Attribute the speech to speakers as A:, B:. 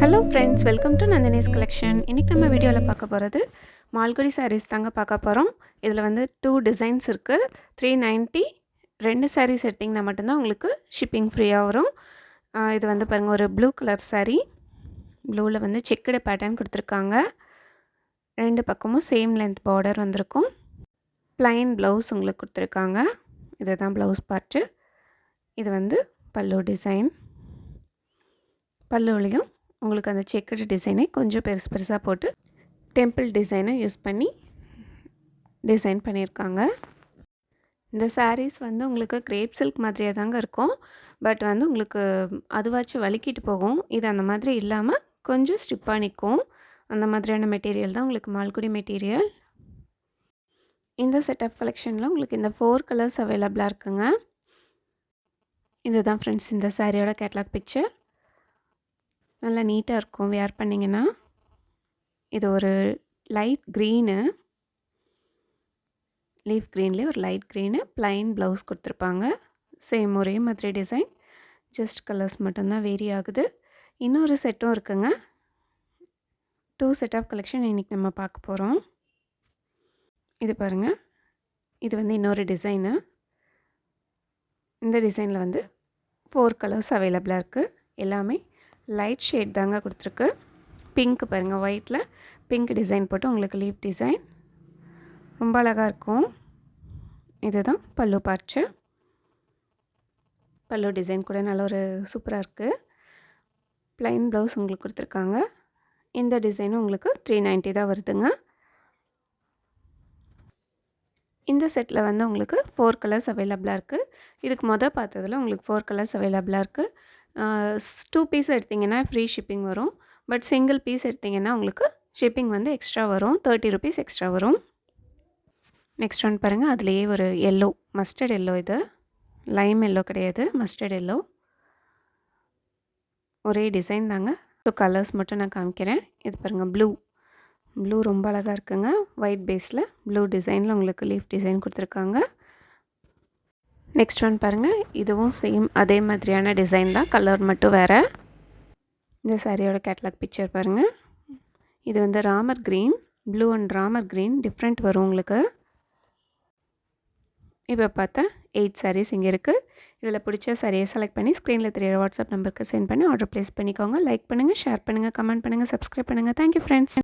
A: Hello friends, welcome to Nandini's collection. இன்றைக்கி நம்ம வீடியோவில் பார்க்க போகிறது மால்குடி சாரீஸ் தாங்க பார்க்க போகிறோம். இதில் வந்து 2 டிசைன்ஸ் இருக்குது. 390 2 சாரீஸ் எடுத்திங்கன்னா மட்டும்தான் உங்களுக்கு ஷிப்பிங் ஃப்ரீயாக வரும். இது வந்து பாருங்கள், ஒரு ப்ளூ கலர் சாரீ. ப்ளூவில் வந்து செக்குடு பேட்டர்ன் கொடுத்துருக்காங்க. 2 பக்கமும் சேம் லென்த் பார்டர் வந்திருக்கும். ப்ளைன் ப்ளவுஸ் உங்களுக்கு கொடுத்துருக்காங்க. இதுதான் ப்ளவுஸ் பார்ட்டு. இது வந்து பல்லு டிசைன். பல்லுவிலையும் உங்களுக்கு அந்த செக்குடு டிசைனை கொஞ்சம் பெருசு பெருசாக போட்டு டெம்பிள் டிசைனை யூஸ் பண்ணி டிசைன் பண்ணியிருக்காங்க. இந்த சாரீஸ் வந்து உங்களுக்கு கிரேப் சில்க் மாதிரியே தாங்க இருக்கும். பட் வந்து உங்களுக்கு அதுவாச்சும் வலிக்கிட்டு போகும். இது அந்த மாதிரி இல்லாமல் கொஞ்சம் ஸ்டிப்பாக நிற்கும். அந்த மாதிரியான மெட்டீரியல் தான் உங்களுக்கு மால்குடி மெட்டீரியல். இந்த செட் ஆஃப் கலெக்ஷனில் உங்களுக்கு இந்த 4 கலர்ஸ் அவைலபிளாக இருக்குங்க. இதுதான் ஃப்ரெண்ட்ஸ் இந்த சாரியோட கேட்லாக் பிக்சர். நல்லா நீட்டாக இருக்கும் வேர் பண்ணிங்கன்னா. இது ஒரு லைட் க்ரீனு, லீஃப் க்ரீன்லேயே ஒரு லைட் க்ரீனு, ப்ளைன் ப்ளவுஸ் கொடுத்துருப்பாங்க. சேம் ஒரே மாதிரி டிசைன், ஜஸ்ட் கலர்ஸ் மட்டும்தான் வேரி ஆகுது. இன்னொரு செட்டும் இருக்குங்க. 2 செட் ஆஃப் கலெக்ஷன் இன்றைக்கி நம்ம பார்க்க போகிறோம். இது பாருங்கள், இது வந்து இன்னொரு டிசைனு. இந்த டிசைனில் வந்து 4 கலர்ஸ் அவைலபிளாக இருக்குது. எல்லாமே லைட் ஷேட் தாங்க கொடுத்துருக்கு. பிங்க் பாருங்கள், ஒயிட்டில் பிங்க் டிசைன் போட்டு உங்களுக்கு லீஃப் டிசைன் ரொம்ப அழகாக இருக்கும். இதுதான் பல்லு பார்ட்டு. பல்லு டிசைன் கூட நல்ல ஒரு சூப்பராக இருக்குது. ப்ளைன் ப்ளவுஸ் உங்களுக்கு கொடுத்துருக்காங்க. இந்த டிசைனும் உங்களுக்கு 390 தான் வருதுங்க. இந்த செட்டில் வந்து உங்களுக்கு 4 கலர்ஸ் அவைலபிளாக இருக்குது. இதுக்கு பார்த்ததில் உங்களுக்கு 4 கலர்ஸ் அவைலபிளாக இருக்குது. 2 பீஸ் எடுத்திங்கன்னா ஃப்ரீ ஷிப்பிங் வரும். பட் சிங்கிள் பீஸ் எடுத்திங்கன்னா உங்களுக்கு ஷிப்பிங் வந்து எக்ஸ்ட்ரா வரும். 30 ருபீஸ் எக்ஸ்ட்ரா வரும். நெக்ஸ்ட் ஒன் பாருங்கள், அதுலேயே ஒரு எல்லோ, மஸ்டர்ட் எல்லோ. இது லைம் எல்லோ கிடையாது, மஸ்டர்ட் எல்லோ. ஒரே டிசைன் தாங்க. 2 கலர்ஸ் மட்டும் நான் காமிக்கிறேன். இது பாருங்கள், ப்ளூ ரொம்ப அழகாக இருக்குங்க. ஒயிட் பேஸில் ப்ளூ டிசைனில் உங்களுக்கு லீஃப் டிசைன் கொடுத்துருக்காங்க. நெக்ஸ்ட் ஒன் பாருங்கள், இதுவும் சேம் அதே மாதிரியான டிசைன் தான், கலர் மட்டும் வேறு. இந்த சாரியோட கேட்லாக் பிக்சர் பாருங்கள். இது வந்து Ramar green, blue and Ramar green different வரும் உங்களுக்கு. இப்போ பார்த்தா 8 சாரீஸ் இங்கே இருக்குது. இதில் பிடிச்ச சாரியை செலக்ட் பண்ணி ஸ்க்ரீனில் தெரியற வாட்ஸ்அப் நம்பருக்கு சென்ட் பண்ணி ஆர்டர் ப்ளேஸ் பண்ணிக்கோங்க. லைக் பண்ணுங்கள், ஷேர் பண்ணுங்கள், கமெண்ட் பண்ணுங்கள், சப்ஸ்கிரைப் பண்ணுங்கள். Thank you friends.